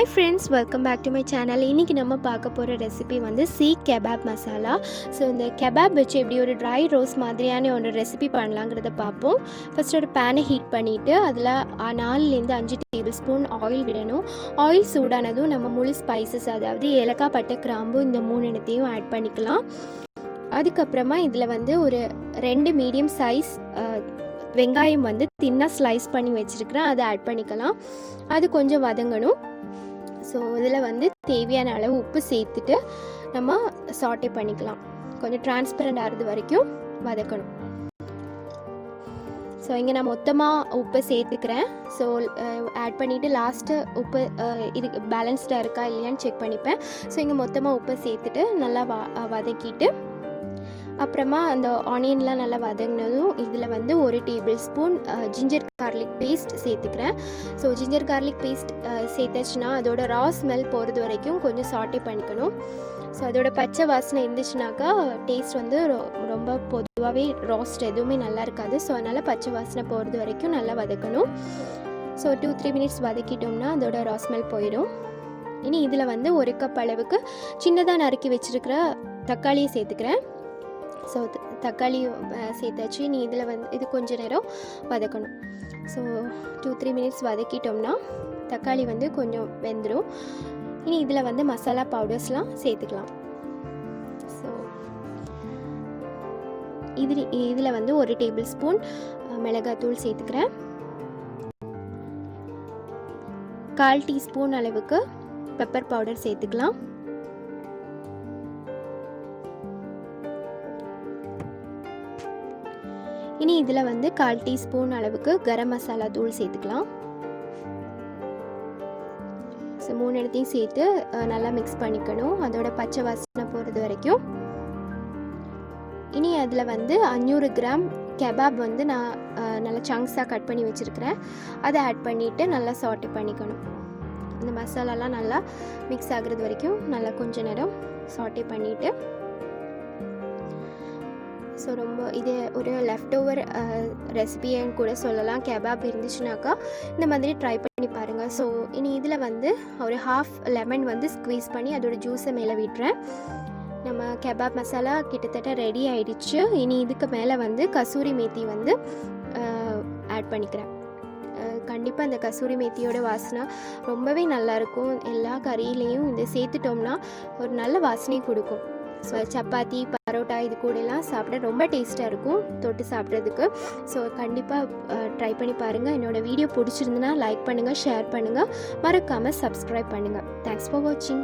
Hi friends, welcome back to my channel. இன்னைக்கு நம்ம பார்க்க போற ரெசிபி வந்து Seekh kebab masala. ஸோ இந்த கெபாப் வச்சு எப்படி ஒரு ட்ரை ரோஸ்ட் மாதிரியான ஒரு ரெசிபி பண்ணலாங்கிறத பார்ப்போம். ஃபர்ஸ்ட் ஒரு பேனை ஹீட் பண்ணிவிட்டு அதில் 4லேருந்து 5 டேபிள் ஸ்பூன் ஆயில் விடணும். ஆயில் சூடானதும் நம்ம முழு ஸ்பைசஸ், அதாவது ஏலக்காய், பட்டை, கிராம்பு இந்த 3 எண்ணத்தையும் ஆட் பண்ணிக்கலாம். அதுக்கப்புறமா இதில் வந்து ஒரு 2 மீடியம் சைஸ் வெங்காயம் வந்து தின்னாக ஸ்லைஸ் பண்ணி வச்சுருக்கிறேன், அதை ஆட் பண்ணிக்கலாம். அது கொஞ்சம் வதங்கணும். ஸோ இதில் வந்து தேவையான அளவு உப்பு சேர்த்துட்டு நம்ம சாட்டே பண்ணிக்கலாம். கொஞ்சம் டிரான்ஸ்பரண்ட் ஆகிறது வரைக்கும் வதக்கணும். ஸோ இங்கே நான் மொத்தமாக உப்பு சேர்த்துக்கிறேன். ஸோ ஆட் பண்ணிவிட்டு லாஸ்ட்டு உப்பு இது பேலன்ஸ்டாக இருக்கா இல்லையான்னு செக் பண்ணிப்பேன். ஸோ இங்கே மொத்தமாக உப்பை சேர்த்துட்டு நல்லா வதக்கிட்டு அப்புறமா அந்த ஆனியன்லாம் நல்லா வதங்கினதும் இதில் வந்து 1 tablespoon ginger garlic paste சேர்த்துக்கிறேன். ஸோ ஜிஞ்சர் கார்லிக் பேஸ்ட் சேர்த்தாச்சுன்னா அதோட ரா ஸ்மெல் போகிறது வரைக்கும் கொஞ்சம் சாட்டே பண்ணிக்கணும். ஸோ அதோட பச்சை வாசனை இருந்துச்சுனாக்கா டேஸ்ட் வந்து ரொம்ப பொதுவாகவே ரோஸ்ட் எதுவுமே நல்லா இருக்காது. ஸோ அதனால் பச்சை வாசனை போகிறது வரைக்கும் நல்லா வதக்கணும். ஸோ 2-3 மினிட்ஸ் வதக்கிட்டோம்னா அதோட ரா ஸ்மெல் போயிடும். இனி இதில் வந்து 1 கப் அளவுக்கு சின்னதாக நறுக்கி வச்சுருக்கிற தக்காளியை சேர்த்துக்கிறேன். ஸோ தக்காளி சேர்த்தாச்சு. நீ இதில் வந்து இது கொஞ்சம் நேரம் வதக்கணும். ஸோ 2-3 மினிட்ஸ் வதக்கிட்டோம்னா தக்காளி வந்து கொஞ்சம் வெந்துடும். இனி இதில் வந்து மசாலா பவுடர்ஸ்லாம் சேர்த்துக்கலாம். ஸோ இதில் வந்து 1 டேபிள் ஸ்பூன் மிளகாத்தூள் சேர்த்துக்கிறேன். 1/4 டீஸ்பூன் அளவுக்கு பெப்பர் பவுடர் சேர்த்துக்கலாம். இனி இதில் வந்து 1/4 டீஸ்பூன் அளவுக்கு கரம் மசாலா தூள் சேர்த்துக்கலாம். ஸோ 3 இடத்தையும் சேர்த்து நல்லா மிக்ஸ் பண்ணிக்கணும், அதோட பச்சை வாசனை போகிறது வரைக்கும். இனி அதில் வந்து 500 கிராம் கெபாப் வந்து நான் நல்லா சங்க்ஸாக கட் பண்ணி வச்சுருக்கிறேன், அதை ஆட் பண்ணிவிட்டு நல்லா சாட்டே பண்ணிக்கணும். இந்த மசாலாலாம் நல்லா மிக்ஸ் ஆகுறது வரைக்கும் நல்லா கொஞ்சம் நேரம் சாட்டே பண்ணிவிட்டு, ஸோ ரொம்ப இது ஒரு லெஃப்ட் ஓவர் ரெசிபின்னு கூட சொல்லலாம். கெபாப் இருந்துச்சுனாக்கா இந்த மாதிரி ட்ரை பண்ணி பாருங்கள். ஸோ இனி இதில் வந்து ஒரு 1/2 லெமன் வந்து ஸ்க்வீஸ் பண்ணி அதோட ஜூஸை மேலே விட்டுறேன். நம்ம கெபாப் மசாலா கிட்டத்தட்ட ரெடி ஆகிடுச்சு. இனி இதுக்கு மேலே வந்து கசூரி மேத்தி வந்து ஆட் பண்ணிக்கிறேன். கண்டிப்பாக இந்த கசூரி மேத்தியோட வாசனை ரொம்பவே நல்லாயிருக்கும். எல்லா கறியிலையும் இதை சேர்த்துட்டோம்னா ஒரு நல்ல வாசனை கொடுக்கும். ஸோ சப்பாத்தி, பரோட்டா இது கூடலாம் சாப்பிட ரொம்ப டேஸ்ட்டாக இருக்கும் தொட்டு சாப்பிட்றதுக்கு. ஸோ கண்டிப்பாக ட்ரை பண்ணி பாருங்கள். என்னோடய வீடியோ பிடிச்சிருந்துன்னா லைக் பண்ணுங்கள், ஷேர் பண்ணுங்கள், மறக்காமல் சப்ஸ்கிரைப் பண்ணுங்கள். தேங்க்ஸ் ஃபார் வாட்சிங்.